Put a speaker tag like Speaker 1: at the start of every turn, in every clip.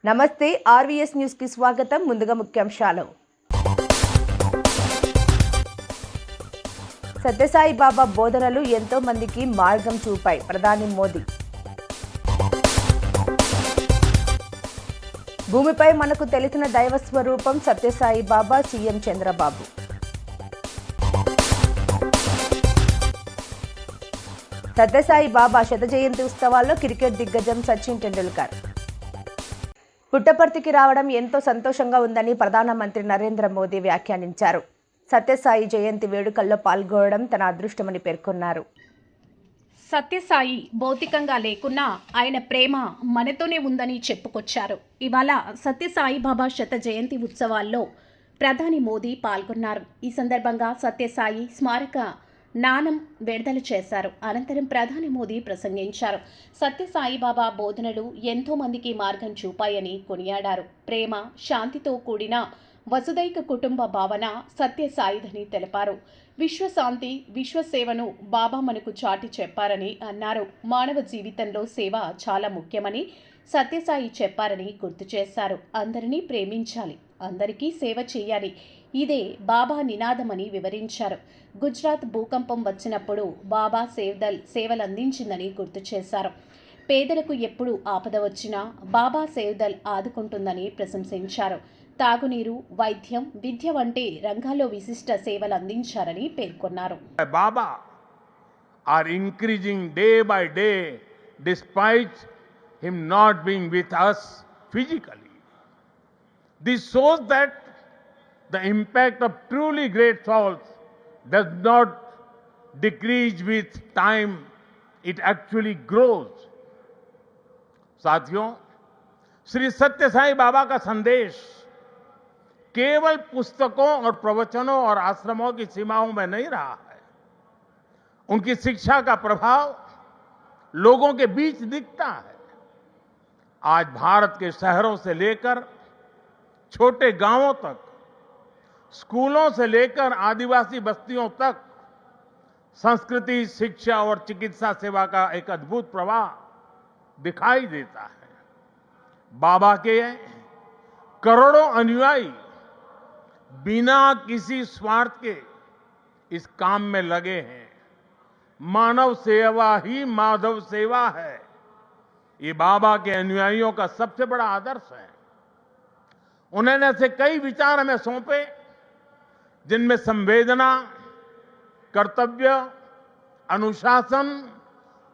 Speaker 1: నమస్తే RVS news కి స్వాగతం. ముందుగా ముఖ్యాంశాలు. సత్యసాయి బాబా బోధనలు ఎంతో మందికి మార్గం చూపాయి. ప్రధాని మోదీ. భూమిపై మనకు తెలిసిన దైవ స్వరూపం సత్యసాయి బాబా. సీఎం చంద్రబాబు. సత్యసాయి బాబా శత జయంతి ఉత్సవాల్లో క్రికెట్ దిగ్గజం సచిన్ టెండూల్కర్. పుట్టపర్తికి రావడం ఎంతో సంతోషంగా ఉందని ప్రధానమంత్రి నరేంద్ర మోదీ వ్యాఖ్యానించారు. సత్యసాయి జయంతి వేడుకల్లో పాల్గొనడం తన అదృష్టమని పేర్కొన్నారు.
Speaker 2: సత్యసాయి భౌతికంగా లేకున్నా ఆయన ప్రేమ మనతోనే ఉందని చెప్పుకొచ్చారు. ఇవాళ సత్యసాయి బాబా శత జయంతి ఉత్సవాల్లో ప్రధాని మోదీ పాల్గొన్నారు. ఈ సందర్భంగా సత్యసాయి స్మారక నాణం విడుదల చేశారు. అనంతరం ప్రధాని మోదీ ప్రసంగించారు. సత్యసాయి బాబా బోధనలు ఎంతో మందికి మార్గం చూపాయని కొనియాడారు. ప్రేమ, శాంతితో కూడిన వసుదైక కుటుంబ భావన సత్యసాయిదని తెలిపారు. విశ్వశాంతి, విశ్వసేవను బాబా మనకు చాటి చెప్పారని అన్నారు. మానవ జీవితంలో సేవ చాలా ముఖ్యమని సత్యసాయి చెప్పారని గుర్తు చేశారు. అందరినీ ప్రేమించాలి, అందరికీ సేవ చేయాలి, ఇదే బాబా నినాదమని వివరించారు. గుజరాత్ భూకంపం వచ్చినప్పుడు బాబా సేవలందించిందని గుర్తు చేశారు. పేదలకు ఎప్పుడు ఆపద వచ్చినా బాబా సేవదల్ ఆదుకుంటుందని ప్రశంసించారు. తాగునీరు, వైద్యం, విద్య వంటి రంగాల్లో విశిష్ట సేవలు అందించారని పేర్కొన్నారు.
Speaker 3: Baba are increasing day by day despite him not being with us physically. This shows that the impact of truly great souls does not decrease with time, it actually grows. साथियों, श्री सत्य साई बाबा का संदेश केवल पुस्तकों और प्रवचनों और आश्रमों की सीमाओं में नहीं रहा है. उनकी शिक्षा का प्रभाव लोगों के बीच दिखता है. आज भारत के शहरों से लेकर छोटे गांवों तक, स्कूलों से लेकर आदिवासी बस्तियों तक संस्कृति, शिक्षा और चिकित्सा सेवा का एक अद्भुत प्रवाह दिखाई देता है. बाबा के करोड़ों अनुयायी बिना किसी स्वार्थ के इस काम में लगे हैं. मानव सेवा ही माधव सेवा है. ये बाबा के अनुयायियों का सबसे बड़ा आदर्श है. उन्होंने ऐसे कई विचार हमें सौंपे जिनमें संवेदना, कर्तव्य, अनुशासन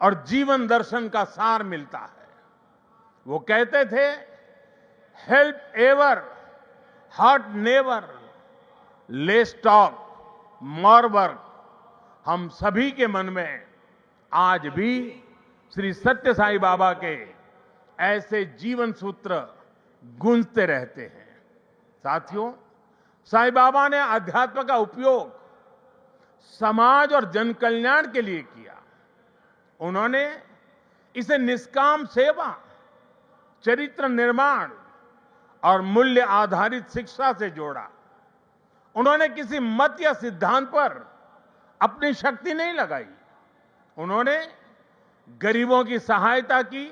Speaker 3: और जीवन दर्शन का सार मिलता है. वो कहते थे, help ever, hurt never, less talk, more work. हम सभी के मन में आज भी श्री सत्य साई बाबा के ऐसे जीवन सूत्र गूंजते रहते हैं. साथियों, साई बाबा ने अध्यात्म का उपयोग समाज और जन कल्याण के लिए किया. उन्होंने इसे निष्काम सेवा, चरित्र निर्माण और मूल्य आधारित शिक्षा से जोड़ा. उन्होंने किसी मत या सिद्धांत पर अपनी शक्ति नहीं लगाई. उन्होंने गरीबों की सहायता की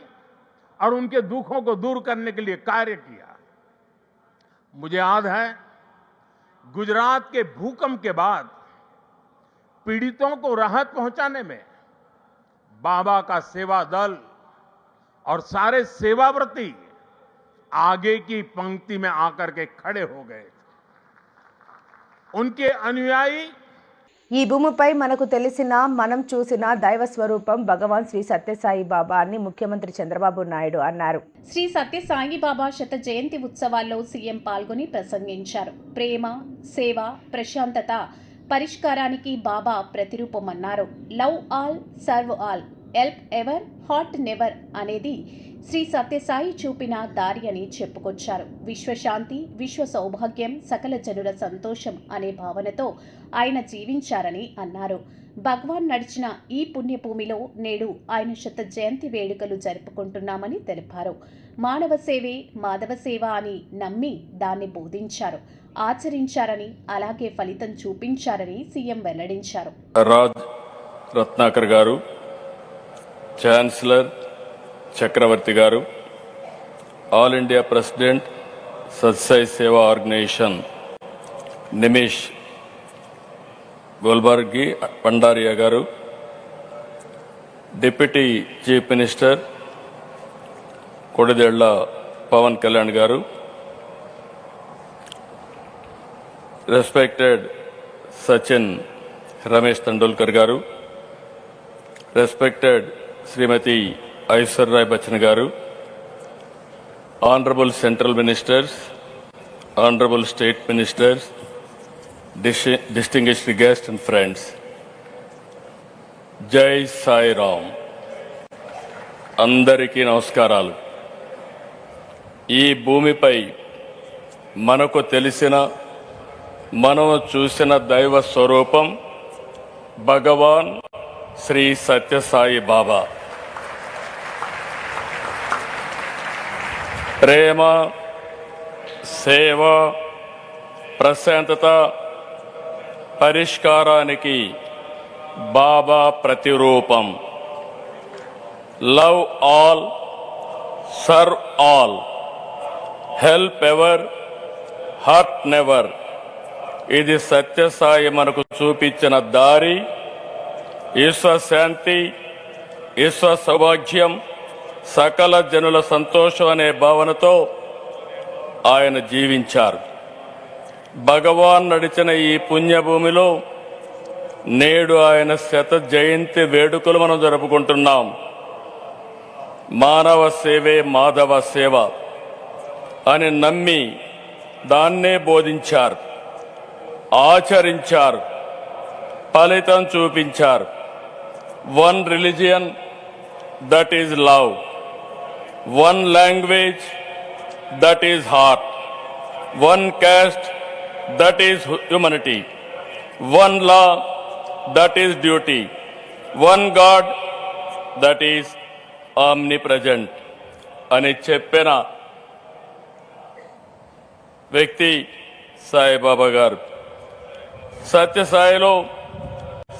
Speaker 3: और उनके दुखों को दूर करने के लिए कार्य किया. मुझे याद है, गुजरात के भूकंप के बाद पीड़ितों को राहत पहुंचाने में बाबा का सेवा दल और सारे सेवाव्रती आगे की पंक्ति में आकर के खड़े हो गए. उनके अनुयायी
Speaker 1: ఈ భూమిపై మనకు తెలిసిన, మనం చూసిన దైవ స్వరూపం భగవాన్ శ్రీ సత్యసాయి బాబా అని ముఖ్యమంత్రి చంద్రబాబు నాయుడు అన్నారు.
Speaker 2: శ్రీ సత్యసాయి బాబా శత జయంతి ఉత్సవాల్లో సీఎం పాల్గొని ప్రసంగించారు. ప్రేమ, సేవ, ప్రశాంతత, పరిష్కారానికి బాబా ప్రతిరూపమన్నారు. Love all, serve all, help ever, hurt never అనేది శ్రీ సత్యసాయి చూపిన దారి అని చెప్పుకొచ్చారు. విశ్వశాంతి, విశ్వ సౌభాగ్యం, సకల జనుల సంతోషం అనే భావనతో ఆయన జీవించారని అన్నారు. భగవాన్ నడిచిన ఈ పుణ్యభూమిలో నేడు ఆయన శత జయంతి వేడుకలు జరుపుకుంటున్నామని తెలిపారు. మానవ సేవే మాధవ సేవ అని నమ్మి దాన్ని బోధించారు, ఆచరించారని, అలాగే ఫలితం చూపించారని సీఎం వెల్లడించారు.
Speaker 4: రాజ్ రత్నాకర్ గారు, ఛాన్సలర్ చక్రవర్తి గారు, All India President, Sathya Sai Seva Organization, Nimish Golbargi Pandaria Garu, Deputy Chief Minister, Kodidella Pawan Kalyan Garu, respected Sachin Ramesh Tendulkar Garu, respected Srimati Aishwarya Rai Bachchan Garu, Honorable Central Ministers, Honorable State Ministers, distinguished guests and friends. Jai Sai Ram. అందరికీ నమస్కారాలు. ఈ భూమిపై మనకు తెలిసిన మనం చూసిన దైవ స్వరూపం భగవాన్ శ్రీ సత్యసాయి బాబా. ప్రేమ, సేవ, ప్రశాంతత, పరిష్కారానికి బాబా ప్రతిరూపం. Love all, serve all, help ever, hurt never. ఇది సత్యసాయి మనకు చూపించిన దారి. ఈశ్వశాంతి, ఈశ్వర సౌభాగ్యం, సకల జనుల సంతోషం అనే భావనతో ఆయన జీవించారు. భగవాన్ నడిచిన ఈ పుణ్యభూమిలో నేడు ఆయన శత జయంతి వేడుకలు మనం జరుపుకుంటున్నాం. మానవ సేవే మాధవ సేవ అని నమ్మి దాన్నే బోధించారు, ఆచరించారు, ఫలితం చూపించారు. One religion, that is love. One language, that is heart. One caste, that is humanity. One law, that is duty. One God, that is omnipresent. అని చెప్పిన వ్యక్తి సాయిబాబా గారు. సత్యసాయిలో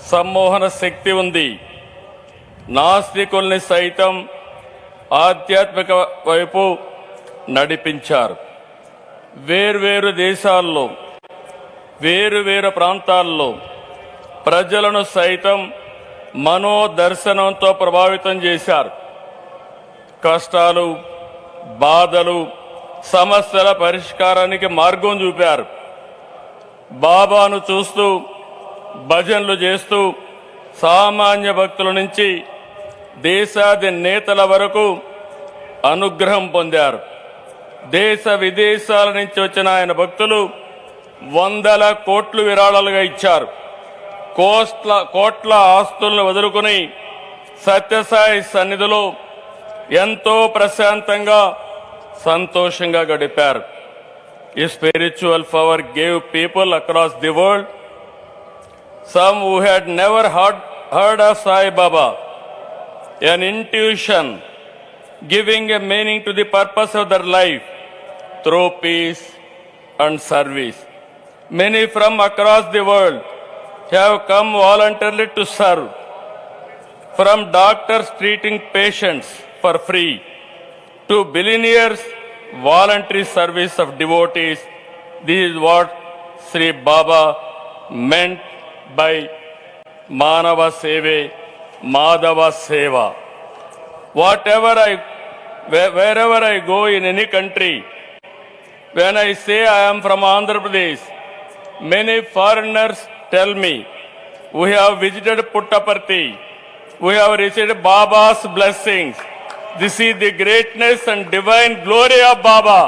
Speaker 4: సమ్మోహన శక్తి ఉంది. నాస్తికుల్ని సైతం ఆధ్యాత్మిక వైపు నడిపించారు. వేర్వేరు దేశాల్లో, వేరువేరు ప్రాంతాల్లో ప్రజలను సైతం మనోదర్శనంతో ప్రభావితం చేశారు. కష్టాలు, బాధలు, సమస్యల పరిష్కారానికి మార్గం చూపారు. బాబాను చూస్తూ, భజనలు చేస్తూ సామాన్య భక్తుల నుంచి దేశాది నేతల వరకు అనుగ్రహం పొందారు. దేశ విదేశాల నుంచి వచ్చిన ఆయన భక్తులు వందల కోట్లు విరాళాలుగా ఇచ్చారు. కోట్ల ఆస్తులను వదులుకుని సత్యసాయి సన్నిధిలో ఎంతో ప్రశాంతంగా, సంతోషంగా గడిపారు. ఈ spiritual power gave people across the world, some who had never heard of Sai Baba, an intuition giving a meaning to the purpose of their life through peace and service. Many from across the world have come voluntarily to serve, from doctors treating patients for free to billionaires voluntary service of devotees. This is what Sri Baba meant by Manava Seve, Madhava Seva. Wherever I go in any country, when I say I am from Andhra Pradesh, many foreigners tell me, we have visited Puttaparthi, we have received Baba's blessings. This is the greatness and divine glory of Baba.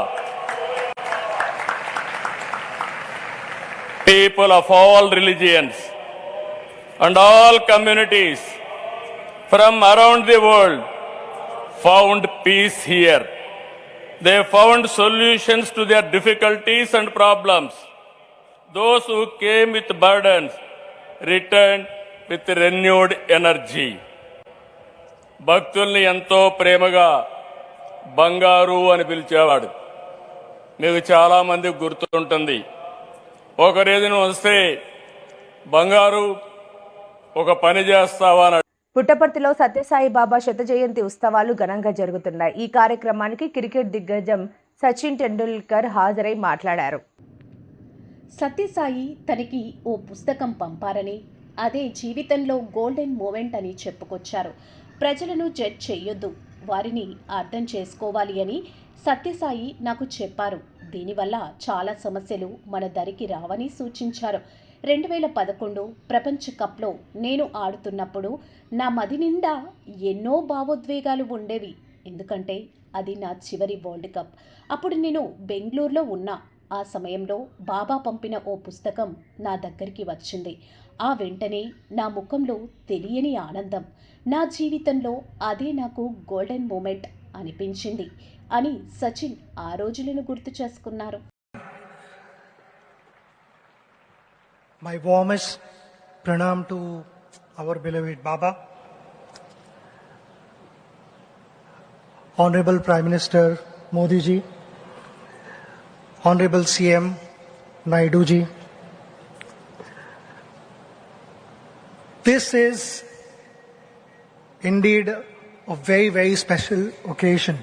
Speaker 4: People of all religions and all communities from around the world found peace here. They found solutions to their difficulties and problems. Those who came with burdens returned with renewed energy. భక్తుల్ని ఎంతో ప్రేమగా బంగారు అని పిలిచేవాడు. మీకు చాలా మందికి గుర్తుంటుంది. ఒకరేదిన వస్తే బంగారు ఒక పని చేస్తావా అని
Speaker 1: పుట్టపర్తిలో సత్యసాయి బాబా శత జయంతి ఉత్సవాలు ఘనంగా జరుగుతున్నాయి. ఈ కార్యక్రమానికి క్రికెట్ దిగ్గజం సచిన్ టెండూల్కర్ హాజరై మాట్లాడారు.
Speaker 2: సత్యసాయి తనకి ఓ పుస్తకం పంపారని, అదే జీవితంలో గోల్డెన్ మూమెంట్ అని చెప్పుకొచ్చారు. ప్రజలను జడ్జ్ చేయొద్దు, వారిని అర్థం చేసుకోవాలి అని సత్యసాయి నాకు చెప్పారు. దీనివల్ల చాలా సమస్యలు మన దరికి రావని సూచించారు. 2011 ప్రపంచ కప్లో నేను ఆడుతున్నప్పుడు నా మది నిండా ఎన్నో భావోద్వేగాలు ఉండేవి. ఎందుకంటే అది నా చివరి వరల్డ్ కప్. అప్పుడు నేను బెంగళూరులో ఉన్నా. ఆ సమయంలో బాబా పంపిన ఓ పుస్తకం నా దగ్గరికి వచ్చింది. ఆ వెంటనే నా ముఖంలో తెలియని ఆనందం. నా జీవితంలో అదే నాకు గోల్డెన్ మూమెంట్ అనిపించింది అని సచిన్ ఆ రోజులను గుర్తు చేసుకున్నారు.
Speaker 5: My warmest pranam to our beloved Baba, Honorable Prime Minister Modi ji, Honorable CM Naidu ji. This is indeed a very, very special occasion,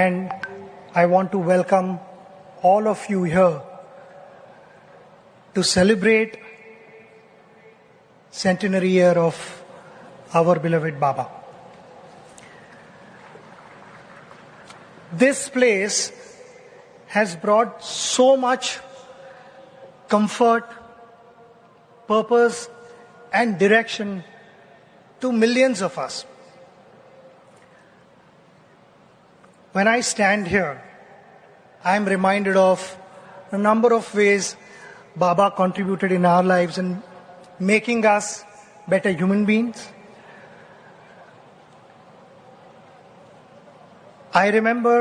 Speaker 5: and I want to welcome all of you here to celebrate centenary year of our beloved Baba. This place has brought so much comfort, purpose and direction to millions of us. When I stand here, I am reminded of a number of ways Baba contributed in our lives in making us better human beings. I remember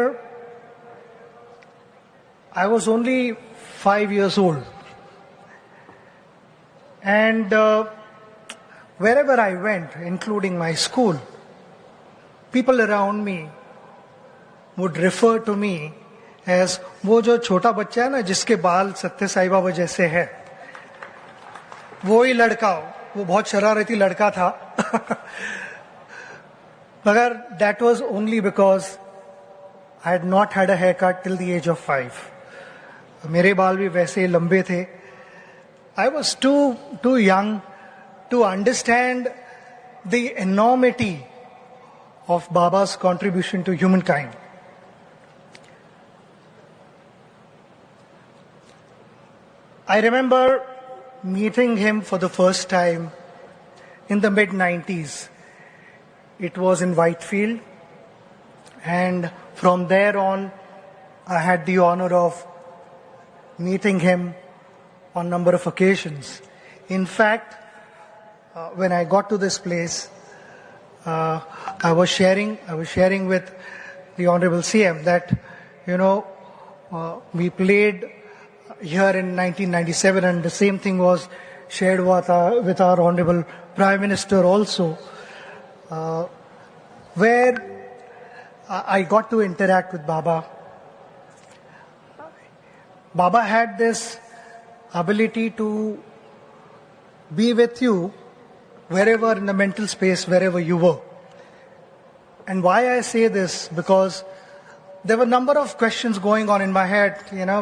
Speaker 5: I was only 5 years old, and wherever I went, including my school, people around me would refer to me as वो जो छोटा बच्चा है ना जिसके बाल सत्य साई बाबा जैसे है, वो ही लड़का, वो बहुत शरारती लड़का था. मगर that was only because I had not had a haircut till the age of 5. मेरे बाल भी वैसे लंबे थे. I was too young to understand the enormity of Baba's contribution to humankind. I remember meeting him for the first time in the mid-90s. It was in Whitefield, and from there on I had the honor of meeting him on number of occasions. In fact, when I got to this place, I was sharing with the Honorable CM that, we played here in 1997, and the same thing was shared with our Honorable Prime Minister also, where I got to interact with Baba. Baba had this ability to be with you wherever in the mental space, wherever you were. And why I say this, because there were a number of questions going on in my head,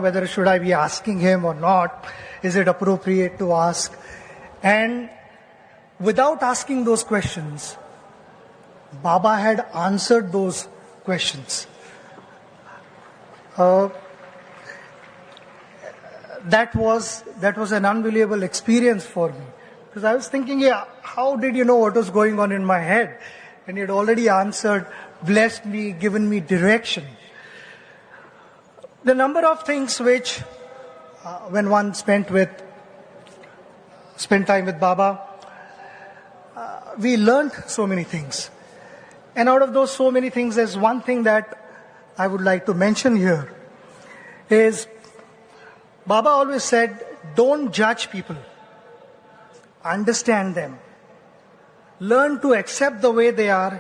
Speaker 5: whether should I be asking him or not, is it appropriate to ask? And without asking those questions, Baba had answered those questions. That was an unbelievable experience for me, because I was thinking, how did you know what was going on in my head? And he had already answered, blessed me, given me direction. The number of things which, when one spent time with Baba, we learned so many things. And out of those so many things, there's one thing that I would like to mention here, is Baba always said, don't judge people, understand them. Learn to accept the way they are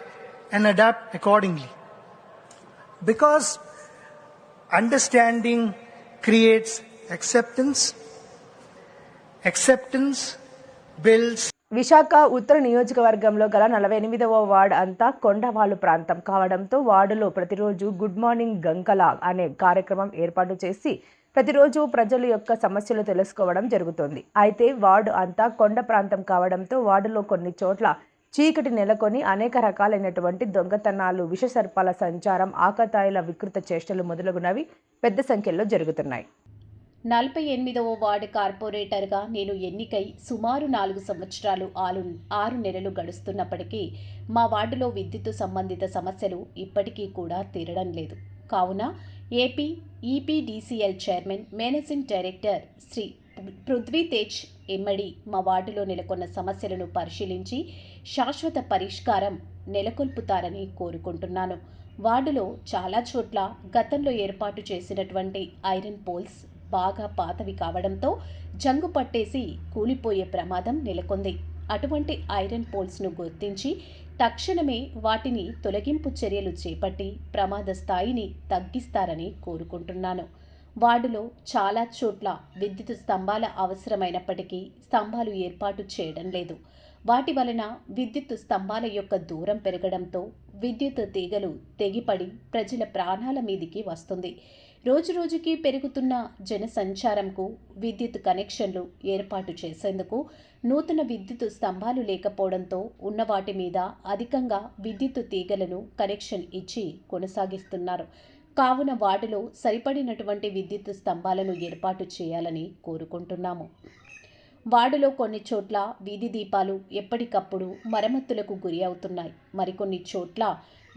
Speaker 5: and adapt accordingly. Because understanding creates acceptance. Acceptance builds
Speaker 1: Visakha ఉత్తర నియోజకవర్గంలో గల 48వ ward అంతా కొండవాళ్ళు ప్రాంతం కావడంతో వార్డులో ప్రతిరోజు good morning Gankala అనే కార్యక్రమం ఏర్పాటు చేసి ప్రతిరోజు ప్రజల యొక్క సమస్యలు తెలుసుకోవడం జరుగుతోంది. అయితే వార్డు అంతా కొండ ప్రాంతం కావడంతో వార్డులో కొన్ని చోట్ల చీకటి నెలకొని అనేక రకాలైనటువంటి దొంగతనాలు, విషసర్పాల సంచారం, ఆకతాయిల వికృత చేష్టలు మొదలగునవి పెద్ద సంఖ్యలో జరుగుతున్నాయి.
Speaker 2: 48వ వార్డు కార్పొరేటర్గా నేను ఎన్నికై సుమారు 4 సంవత్సరాలు 6 నెలలు గడుస్తున్నప్పటికీ మా వార్డులో విద్యుత్ సంబంధిత సమస్యలు ఇప్పటికీ కూడా తీరడం లేదు. కావున AP EPDCL chairman, managing director Shri Prithvi Tej Immadi మా వార్డులో నెలకొన్న సమస్యలను పరిశీలించి శాశ్వత పరిష్కారం నెలకొల్పుతారని కోరుకుంటున్నాను. వార్డులో చాలా చోట్ల గతంలో ఏర్పాటు చేసినటువంటి ఐరన్ పోల్స్ బాగా పాతవి కావడంతో జంగు పట్టేసి కూలిపోయే ప్రమాదం నెలకొంది. అటువంటి ఐరన్ పోల్స్ను గుర్తించి తక్షణమే వాటిని తొలగింపు చర్యలు చేపట్టి ప్రమాద స్థాయిని తగ్గిస్తారని కోరుకుంటున్నాను. వార్డులో చాలా చోట్ల విద్యుత్ స్తంభాల అవసరమైనప్పటికీ స్తంభాలు ఏర్పాటు చేయడం లేదు. వాటి వలన విద్యుత్ స్తంభాల యొక్క దూరం పెరగడంతో విద్యుత్ తీగలు తెగిపడి ప్రజల ప్రాణాల మీదికి వస్తుంది. రోజురోజుకి పెరుగుతున్న జన సంచారంకు విద్యుత్ కనెక్షన్లు ఏర్పాటు చేసేందుకు నూతన విద్యుత్ స్తంభాలు లేకపోవడంతో ఉన్న వాటి మీద అధికంగా విద్యుత్ తీగలను కనెక్షన్ ఇచ్చి కొనసాగిస్తున్నారు. కావున వార్డులో సరిపడినటువంటి విద్యుత్ స్తంభాలను ఏర్పాటు చేయాలని కోరుకుంటున్నాము. వార్డులో కొన్ని చోట్ల వీధి దీపాలు ఎప్పటికప్పుడు మరమ్మతులకు గురి అవుతున్నాయి. మరికొన్ని చోట్ల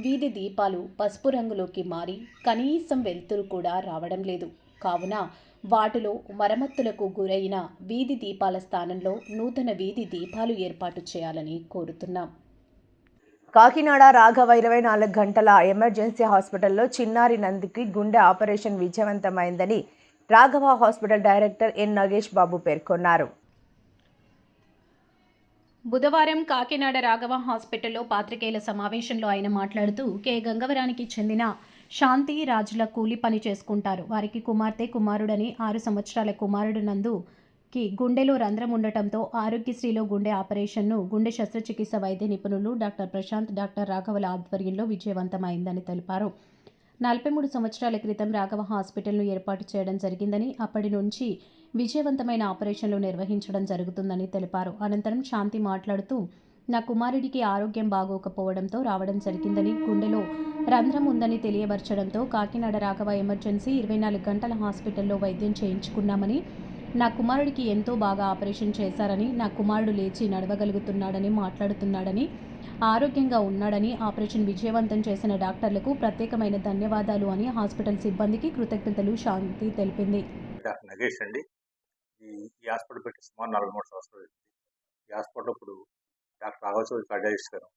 Speaker 2: వీధి దీపాలు పసుపు రంగులోకి మారి కనీసం వెలుతురు కూడా రావడం లేదు. కావున వార్డులో మరమ్మతులకు గురైన వీధి దీపాల స్థానంలో నూతన వీధి దీపాలు ఏర్పాటు చేయాలని కోరుతున్నాం.
Speaker 1: కాకినాడ రాఘవ 24 గంటల ఎమర్జెన్సీ హాస్పిటల్లో చిన్నారి నందికి గుండె ఆపరేషన్ విజయవంతమైందని Raghava hospital director N Nagesh Babu పేర్కొన్నారు.
Speaker 2: బుధవారం కాకినాడ రాఘవ హాస్పిటల్లో పాత్రికేయుల సమావేశంలో ఆయన మాట్లాడుతూ కె గంగవరానికి చెందిన శాంతి రాజుల కూలి పని చేసుకుంటారు. వారికి కుమారుడని 6 సంవత్సరాల కుమారుడు నందుకి గుండెలో రంధ్రం ఉండటంతో ఆరోగ్యశ్రీలో గుండె ఆపరేషన్ను గుండె శస్త్రచికిత్స వైద్య నిపుణులు డాక్టర్ ప్రశాంత్, డాక్టర్ రాఘవల ఆధ్వర్యంలో విజయవంతమైందని తెలిపారు. 43 సంవత్సరాల క్రితం రాఘవ హాస్పిటల్ను ఏర్పాటు చేయడం జరిగిందని, అప్పటి నుంచి విజయవంతమైన ఆపరేషన్లు నిర్వహించడం జరుగుతుందని తెలిపారు. అనంతరం శాంతి మాట్లాడుతూ నా కుమారుడికి ఆరోగ్యం బాగోకపోవడంతో రావడం జరిగిందని, గుండెలో రంధ్రం ఉందని తెలియబరచడంతో కాకినాడ రాఘవ ఎమర్జెన్సీ 24 గంటల హాస్పిటల్లో వైద్యం చేయించుకున్నామని, నా కుమారుడికి ఎంతో బాగా ఆపరేషన్ చేశారని, నా కుమారుడు లేచి నడవగలుగుతున్నాడని, మాట్లాడుతున్నాడని, ఆరోగ్యంగా ఉన్నాడని, ఆపరేషన్ విజయవంతం చేసిన డాక్టర్లకు ప్రత్యేకమైన ధన్యవాదాలు అని హాస్పిటల్ సిబ్బందికి కృతజ్ఞతలు శాంతి తెలిపింది.
Speaker 6: డాక్టర్ నగేష్ అండి. ఈ హాస్పిటల్ పెట్టి సుమారు 43 సంవత్సరాలు అయింది. ఈ హాస్పిటల్ ఇప్పుడు డాక్టర్ రాఘవ కార్డియాలజిస్ట్ గారు,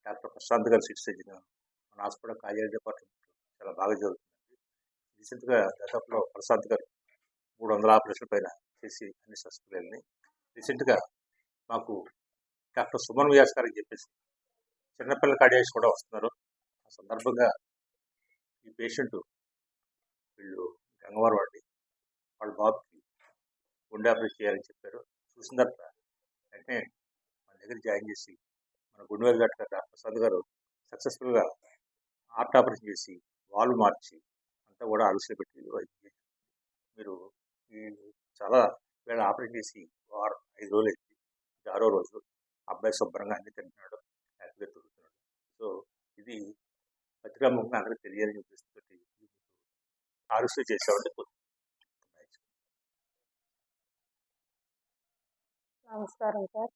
Speaker 6: డాక్టర్ ప్రశాంత్ గారు సిటీ సర్జన్, మన హాస్పిటల్ కార్డియాలజీ డిపార్ట్మెంట్ చాలా బాగా జరుగుతుంది. రీసెంట్గా గతంలో ప్రశాంత్ గారు 300 ఆపరేషన్ పైన చేసి అన్ని సక్సెస్ఫుల్ అయినాయి. రీసెంట్గా మాకు డాక్టర్ సుమన్ వ్యాస్ గారు అని చెప్పేసి చిన్నపిల్లల కార్డియాలజిస్ట్ కూడా వస్తున్నారు. ఆ సందర్భంగా ఈ పేషెంట్ వీళ్ళు గంగవరం అండి, వాళ్ళ బాబుకి గుండె ఆపరేషన్ చేయాలని చెప్పారు. చూసిన తర్వాత వెంటనే మన దగ్గర జాయిన్ చేసి మన గుండెవేలు డాక్టర్ ప్రసాద్ గారు సక్సెస్ఫుల్గా హార్ట్ ఆపరేషన్ చేసి వాల్వ్ మార్చి అంతా కూడా అలసిలో పెట్టి వైద్యం. మీరు ఈ చాలా వేళ ఆపరేషన్ చేసి 5 రోజులు అయింది. 6వ రోజు అబ్బాయి శుభ్రంగా అన్ని తింటున్నాడు, హ్యాపీగా తిరుగుతున్నాడు. సో ఇది పత్రికాముఖంగా అందరికీ తెలియాలని చెప్పేసి ఆలస్యం చేసామంటే
Speaker 7: నమస్కారం సార్.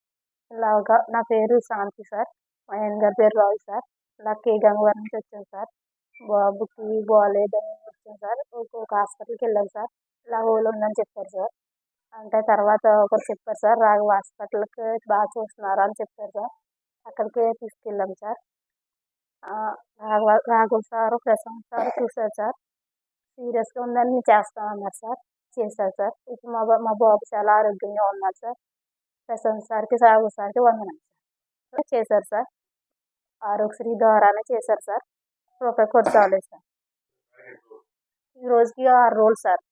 Speaker 7: ఇలాగా నా పేరు శాంతి సార్, మా ఆయన గారి పేరు రావు సార్. ఇలా కే గంగవరం నుంచి వచ్చాను సార్. బాబుకి బాగాలేదని వచ్చాను సార్. ఒక హాస్పిటల్కి వెళ్ళాను సార్. ఇలా హోల్ ఉందని చెప్పారు సార్. అంటే తర్వాత ఒకరు చెప్పారు సార్, రాఘవ హాస్పిటల్కి బాగా చూస్తున్నారు అని చెప్పారు సార్. అక్కడికే తీసుకెళ్ళాం sir. Raghava sir, Prashant sir చూశారు సార్. సీరియస్గా ఉందని చేస్తామన్నారు సార్. చేశారు సార్. ఇప్పుడు మా బాబు చాలా ఆరోగ్యంగా ఉన్నాడు సార్. ప్రశాంత్ సార్కి, రాఘవ సార్కి వందనాలు సార్. చేశారు సార్. ఆరోగ్యశ్రీ ద్వారానే చేశారు సార్. రూపాయి ఖర్చు అవ్వలేదు సార్. ఈ రోజుకి 6 రోజులు సార్.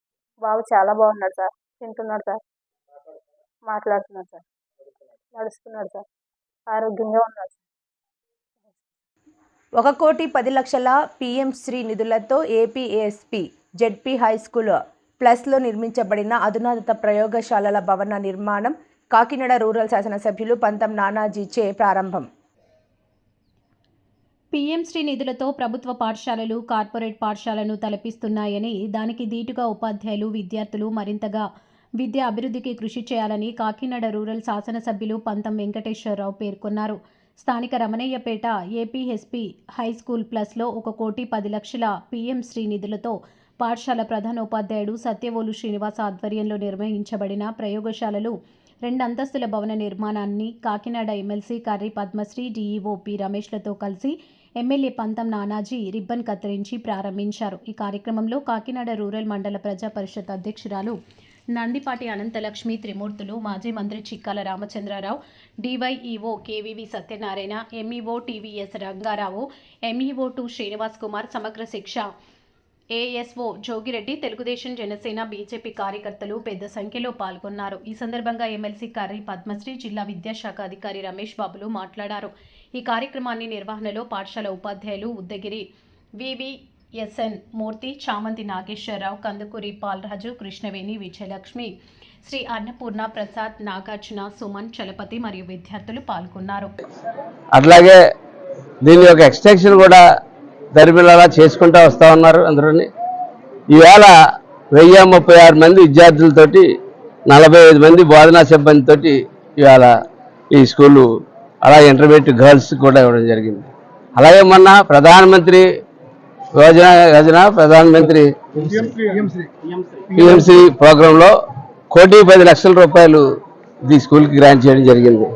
Speaker 7: బాబు చాలా బాగున్నాడు సార్, తింటున్నాడు సార్, మాట్లాడుతున్నాడు సార్. నడుస్తున్నాడు సార్. ఆరోగ్యంగా ఉన్నాడు సార్.
Speaker 1: 1,10,00,000 పీఎం శ్రీ నిధులతో ఏపీఎస్పీ జెడ్పీ హై స్కూల్ ప్లస్లో నిర్మించబడిన అధునాతన ప్రయోగశాలల భవన నిర్మాణం కాకినాడ రూరల్ శాసనసభ్యులు పంతం నానాజీచే ప్రారంభం.
Speaker 2: పీఎం శ్రీ నిధులతో ప్రభుత్వ పాఠశాలలు కార్పొరేట్ పాఠశాలను తలపిస్తున్నాయని, దానికి దీటుగా ఉపాధ్యాయులు, విద్యార్థులు మరింతగా విద్య అభివృద్ధికి కృషి చేయాలని కాకినాడ రూరల్ శాసనసభ్యులు పంతం వెంకటేశ్వరరావు పేర్కొన్నారు. స్థానిక రమణయ్యపేట ఏపీఎస్పీ హై స్కూల్ ప్లస్లో 1,10,00,000 పీఎం శ్రీ నిధులతో పాఠశాల ప్రధానోపాధ్యాయుడు సత్యవోలు శ్రీనివాస ఆధ్వర్యంలో నిర్వహించబడిన ప్రయోగశాలలు 2 అంతస్తుల భవన నిర్మాణాన్ని Kakinada MLC Karri Padmasri, DEO P రమేష్లతో కలిసి ఎమ్మెల్యే పంతం నానాజీ రిబ్బన్ కత్తిరించి ప్రారంభించారు. ఈ కార్యక్రమంలో కాకినాడ రూరల్ మండల ప్రజా పరిషత్ అధ్యక్షురాలు నందిపాటి అనంతలక్ష్మి త్రిమూర్తులు, మాజీ మంత్రి Chikkala Ramachandrarao, DyEO KVV Satyanarayana, MEO TVS Rangarao, MEO 2 Srinivas Kumar, Samagra Shiksha ASO Jogireddy, Telugudesam Janasena BJP కార్యకర్తలు పెద్ద సంఖ్యలో పాల్గొన్నారు. ఈ సందర్భంగా ఎమ్మెల్సీ కర్రి పద్మశ్రీ, జిల్లా విద్యాశాఖ అధికారి రమేష్ బాబులు మాట్లాడారు. ఈ కార్యక్రమాన్ని నిర్వహణలో పాఠశాల ఉపాధ్యాయులు ఉద్దగిరి వివిఎస్ఎన్ మూర్తి, చామంతి నాగేశ్వరరావు, కందుకూరి పాల్రాజు, కృష్ణవేణి, విజయలక్ష్మి, శ్రీ అన్నపూర్ణ ప్రసాద్, నాగార్జున, సుమన్, చలపతి మరియు విద్యార్థులు పాల్గొన్నారు.
Speaker 8: అట్లాగే దీని యొక్క ఎక్స్టెన్షన్ కూడా దరిమిలా చేసుకుంటూ వస్తూ ఉన్నారు అందరూని. ఈవేళ 1036 మంది విద్యార్థులతోటి 45 మంది బోధనా సిబ్బందితోటి ఇవాళ ఈ స్కూలు, అలాగే ఇంటర్మీడియట్ గర్ల్స్ కూడా ఇవ్వడం జరిగింది. అలాగే మొన్న ప్రధానమంత్రి యోజన ప్రధానమంత్రి పిఎంసి ప్రోగ్రాంలో 1,10,00,000 రూపాయలు ఈ స్కూల్కి గ్రాంట్ చేయడం జరిగింది.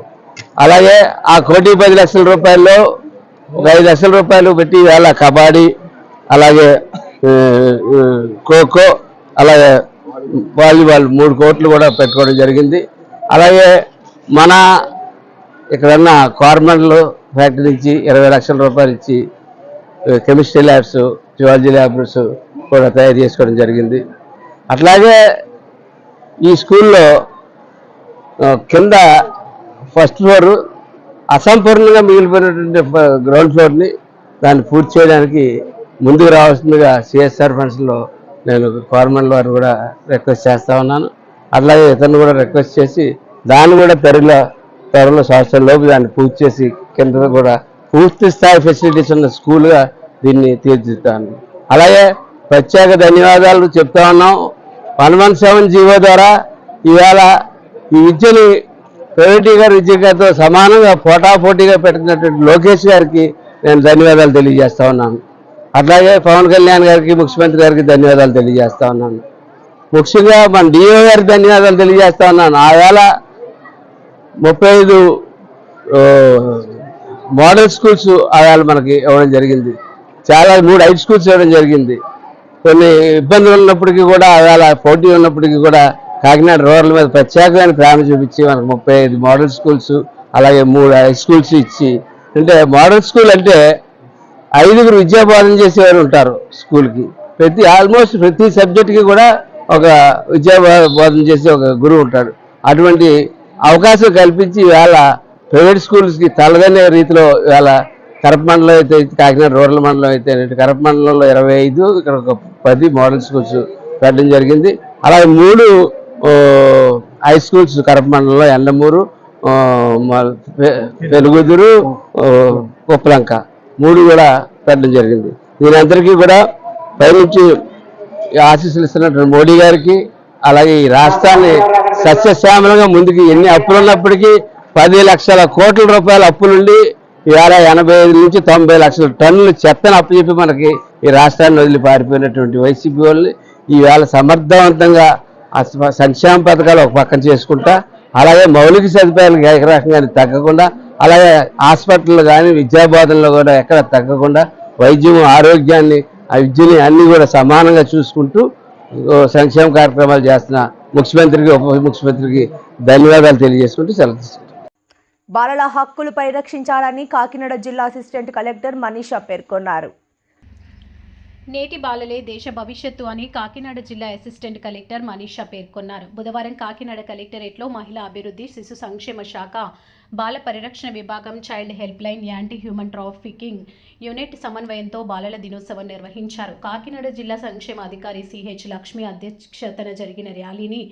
Speaker 8: అలాగే ఆ 1,10,00,000 రూపాయల్లో 5 లక్షల రూపాయలు పెట్టి ఇవాళ కబడ్డీ, అలాగే ఖోఖో, అలాగే వాలీబాల్ 3 కోట్లు కూడా పెట్టుకోవడం జరిగింది. అలాగే మన ఇక్కడన్న కార్మెంట్లు ఫ్యాక్టరీ నుంచి 20 లక్షల రూపాయలు ఇచ్చి కెమిస్ట్రీ ల్యాబ్స్, జువాలజీ ల్యాబ్స్ కూడా తయారు చేసుకోవడం జరిగింది. అట్లాగే ఈ స్కూల్లో కింద ఫస్ట్ ఫ్లోర్ అసంపూర్ణంగా మిగిలిపోయినటువంటి గ్రౌండ్ ఫ్లోర్ని దాన్ని పూర్తి చేయడానికి ముందుకు రావాల్సిందిగా సిఎస్ఆర్ ఫండ్స్లో నేను గవర్నమెంట్ వారు కూడా రిక్వెస్ట్ చేస్తూ ఉన్నాను. అట్లాగే ఇతను కూడా రిక్వెస్ట్ చేసి దాన్ని కూడా త్వరలో సంవత్సరం లోపు దాన్ని పూర్తి చేసి కింద కూడా పూర్తి స్థాయి ఫెసిలిటీస్ ఉన్న స్కూల్గా దీన్ని తీర్చిదిద్దాను. అలాగే ప్రత్యేక ధన్యవాదాలు చెప్తా ఉన్నాం. 117 జీవో ద్వారా ఈవేళ ఈ విద్యని ప్రైవేటీకరణ విద్యతో సమానంగా పోటాపోటీగా పెట్టుకున్నటువంటి లోకేష్ గారికి నేను ధన్యవాదాలు తెలియజేస్తా ఉన్నాను. అట్లాగే పవన్ కళ్యాణ్ గారికి, ముఖ్యమంత్రి గారికి ధన్యవాదాలు తెలియజేస్తా ఉన్నాను. ముఖ్యంగా మన డిఓ గారికి ధన్యవాదాలు తెలియజేస్తా ఉన్నాను. ఆవేళ 35 మోడల్ స్కూల్స్ ఆవేళ మనకి ఇవ్వడం జరిగింది. చాలా 3 హై స్కూల్స్ ఇవ్వడం జరిగింది. కొన్ని ఇబ్బందులు ఉన్నప్పటికీ కూడా ఆవేళ పోటీ ఉన్నప్పటికీ కూడా కాకినాడ రూరల్ మీద ప్రత్యేకమైన ప్రేమ చూపించి మనకు 35 మోడల్ స్కూల్స్, అలాగే 3 హై స్కూల్స్ ఇచ్చి, అంటే మోడల్ స్కూల్ అంటే 5 విద్యా బోధన చేసేవారు ఉంటారు స్కూల్కి. ఆల్మోస్ట్ ప్రతి సబ్జెక్ట్కి కూడా ఒక విద్యా బోధన చేసే ఒక గురువు ఉంటాడు. అటువంటి అవకాశం కల్పించి ఇవాళ ప్రైవేట్ స్కూల్స్కి తలదనే రీతిలో ఇవాళ కరప మండలం అయితే, కాకినాడ రూరల్ మండలం అయితే, కరప మండలంలో 25, ఇక్కడ ఒక 10 మోడల్ స్కూల్స్ పెట్టడం జరిగింది. అలాగే 3 హై స్కూల్స్ కరప మండలంలో ఎండమూరు, వెలుగుదురు, ఉప్పలంక 3 కూడా పెట్టడం జరిగింది. దీనందరికీ కూడా పైనుంచి ఆశీస్సులు ఇస్తున్నటువంటి మోడీ గారికి, అలాగే ఈ రాష్ట్రాన్ని సస్యశ్యామలంగా ముందుకు ఎన్ని అప్పులు ఉన్నప్పటికీ 10 లక్షల కోట్ల రూపాయల అప్పులుండి ఇవాళ 85 నుంచి 90 లక్షల టన్నుల చెత్తను అప్పచెప్పి మనకి ఈ రాష్ట్రాన్ని వదిలి పారిపోయినటువంటి వైసీపీ వాళ్ళని ఈవేళ సమర్థవంతంగా సంక్షేమ పథకాలు ఒక పక్కన చేసుకుంటా, అలాగే మౌలిక సదుపాయాలకు ఏ రకంగా తగ్గకుండా, అలాగే హాస్పిటల్ కానీ విద్యాబోధనలో కూడా ఎక్కడ తగ్గకుండా వైద్యం, ఆరోగ్యాన్ని, విద్యని అన్ని కూడా సమానంగా చూసుకుంటూ సంక్షేమ కార్యక్రమాలు చేస్తున్న ముఖ్యమంత్రికి, ఉప ముఖ్యమంత్రికి ధన్యవాదాలు తెలియజేసుకుంటూ సెలవు తీసుకుంటాం.
Speaker 1: బాలల హక్కులు పరిరక్షించాలని కాకినాడ జిల్లా అసిస్టెంట్ కలెక్టర్ మనీషా పేర్కొన్నారు.
Speaker 2: నేటి బాలలే దేశ భవిష్యత్తు అని కాకినాడ జిల్లా అసిస్టెంట్ కలెక్టర్ మనీషా పేర్కొన్నారు. బుధవారం కాకినాడ కలెక్టరేట్లో మహిళా అభివృద్ధి, శిశు సంక్షేమ శాఖ, బాల పరిరక్షణ విభాగం, child help line, anti human trafficking unit సమన్వయంతో బాలల దినోత్సవం నిర్వహించారు. కాకినాడ జిల్లా సంక్షేమ అధికారి సిహెచ్ లక్ష్మి అధ్యక్షతన జరిగిన ర్యాలీని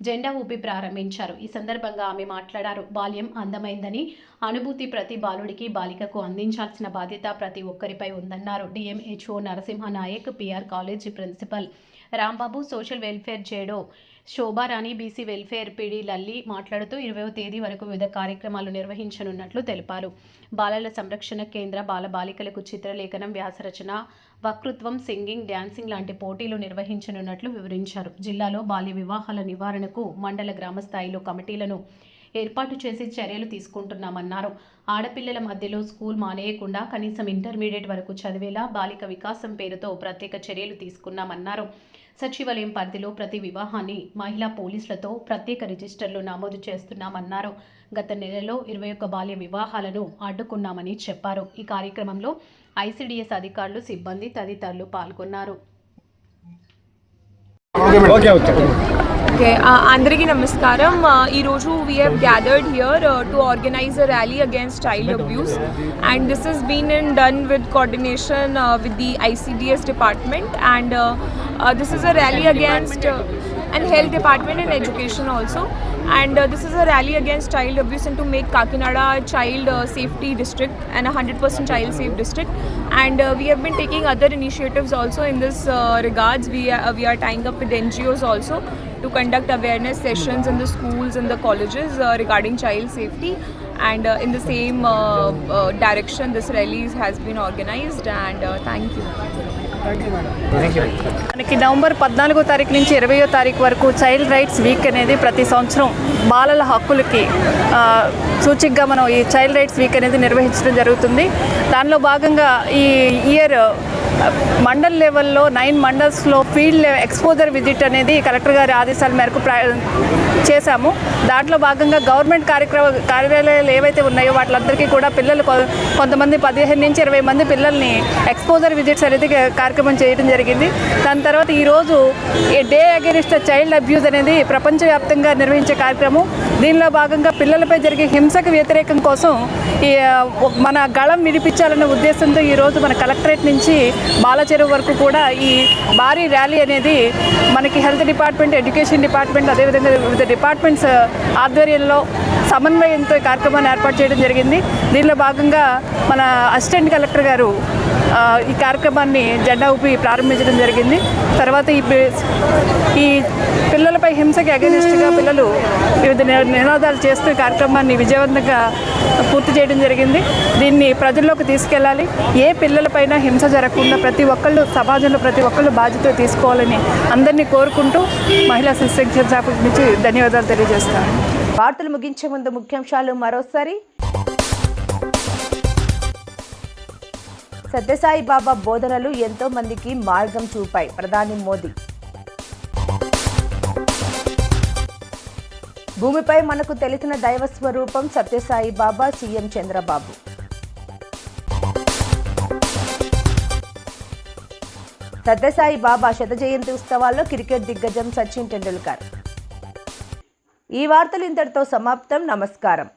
Speaker 2: జెండా ఊపి ప్రారంభించారు. ఈ సందర్భంగా ఆమె మాట్లాడారు. బాల్యం అందమైందని, అనుభూతి ప్రతి బాలుడికి, బాలికకు అందించాల్సిన బాధ్యత ప్రతి ఒక్కరిపై ఉందన్నారు. DMHO Narasimha Nayak, PR college principal Rambabu, social welfare జేడో Shobharani, BC welfare PD Lalli మాట్లాడుతూ 20వ తేదీ వరకు వివిధ కార్యక్రమాలు నిర్వహించనున్నట్లు తెలిపారు. బాలల సంరక్షణ కేంద్ర బాల బాలికలకు చిత్రలేఖనం, వ్యాసరచన, వక్తృత్వం, సింగింగ్, డ్యాన్సింగ్ లాంటి పోటీలు నిర్వహించనున్నట్లు వివరించారు. జిల్లాలో బాల్య వివాహాల నివారణకు మండల, గ్రామ స్థాయిలో కమిటీలను ఏర్పాటు చేసి చర్యలు తీసుకుంటున్నామన్నారు. ఆడపిల్లల మధ్యలో స్కూల్ మానేయకుండా కనీసం ఇంటర్మీడియట్ వరకు చదివేలా బాలిక వికాసం పేరుతో ప్రత్యేక చర్యలు తీసుకున్నామన్నారు. సచివాలయం పరిధిలో ప్రతి వివాహాన్ని మహిళా పోలీసులతో ప్రత్యేక రిజిస్టర్లు నమోదు చేస్తున్నామన్నారు. గత నెలలో 21 బాల్య వివాహాలను అడ్డుకున్నామని చెప్పారు. ఈ కార్యక్రమంలో ఐసిడిఎస్ అధికారులు, సిబ్బంది తదితరులు పాల్గొన్నారు.
Speaker 9: అందరికీ నమస్కారం. ఈరోజు we have gathered here to organize a rally against child abuse, and this has been done with coordination with the ICDS department, and this is a rally against and health department and education also, and this is a rally against child abuse and to make Kakinada a child safety district and a 100% child safe district, and we have been taking other initiatives also in this regards. We are tying up with NGOs also to conduct awareness sessions in the schools and the colleges regarding child safety, and in the same direction this rally has been organized, and thank you.
Speaker 10: మనకి November 14వ తారీఖు నుంచి 20వ తారీఖు వరకు child rights week అనేది ప్రతి సంవత్సరం బాలల హక్కులకి సూచికగా మనం ఈ చైల్డ్ రైట్స్ వీక్ అనేది నిర్వహించడం జరుగుతుంది. దానిలో భాగంగా ఈ ఇయర్ మండల్ లెవెల్లో 9 మండల్స్లో ఫీల్డ్ ఎక్స్పోజర్ విజిట్ అనేది కలెక్టర్ గారి ఆదేశాల మేరకు చేశాము. దాంట్లో భాగంగా గవర్నమెంట్ కార్యాలయాలు ఏవైతే ఉన్నాయో వాటిలందరికీ కూడా పిల్లలు కొంతమంది 15 నుంచి 20 మంది పిల్లల్ని ఎక్స్పోజర్ విజిట్స్ అనేది కార్యక్రమం చేయడం జరిగింది. దాని తర్వాత ఈరోజు డే అగెనిస్ట్ చైల్డ్ అబ్యూస్ అనేది ప్రపంచవ్యాప్తంగా నిర్వహించే కార్యక్రమం. దీనిలో భాగంగా పిల్లలపై జరిగే హింసకు వ్యతిరేకం కోసం మన గళం వినిపించాలనే ఉద్దేశంతో ఈరోజు మన కలెక్టరేట్ నుంచి బాలచెరువు వరకు కూడా ఈ భారీ ర్యాలీ అనేది మనకి హెల్త్ డిపార్ట్మెంట్, ఎడ్యుకేషన్ డిపార్ట్మెంట్, అదేవిధంగా వివిధ డిపార్ట్మెంట్స్ ఆధ్వర్యంలో సమన్వయంతో ఈ కార్యక్రమాన్ని ఏర్పాటు చేయడం జరిగింది. దీనిలో భాగంగా మన అసిస్టెంట్ కలెక్టర్ గారు ఈ కార్యక్రమాన్ని జెండా ఊపి ప్రారంభించడం జరిగింది. తర్వాత ఈ పిల్లలపై హింసకి అగెనిస్ట్గా పిల్లలు వివిధ నినాదాలు చేస్తూ ఈ కార్యక్రమాన్ని విజయవంతంగా పూర్తి చేయడం జరిగింది. దీన్ని ప్రజల్లోకి తీసుకెళ్ళాలి. ఏ పిల్లలపైన హింస జరగకుండా ప్రతి ఒక్కళ్ళు సమాజంలో ప్రతి ఒక్కళ్ళు బాధ్యత తీసుకోవాలని అందరినీ కోరుకుంటూ మహిళా శిశు సంక్షేమ శాఖ నుంచి ధన్యవాదాలు తెలియజేస్తాను.
Speaker 1: వార్తలు ముగించే ముందు ముఖ్యాంశాలు మరోసారి. సత్యసాయి బాబా బోధనలు ఎంతో మందికి మార్గం చూపాయి, ప్రధాని మోదీ. భూమిపై మనకు తెలిసిన దైవ స్వరూపం సత్యసాయి బాబా, సీఎం చంద్రబాబు. సత్యసాయి బాబా శత జయంతి ఉత్సవాల్లో క్రికెట్ దిగ్గజం సచిన్ టెండూల్కర్. ఈ వార్తలు ఇంతటితో సమాప్తం. నమస్కారం.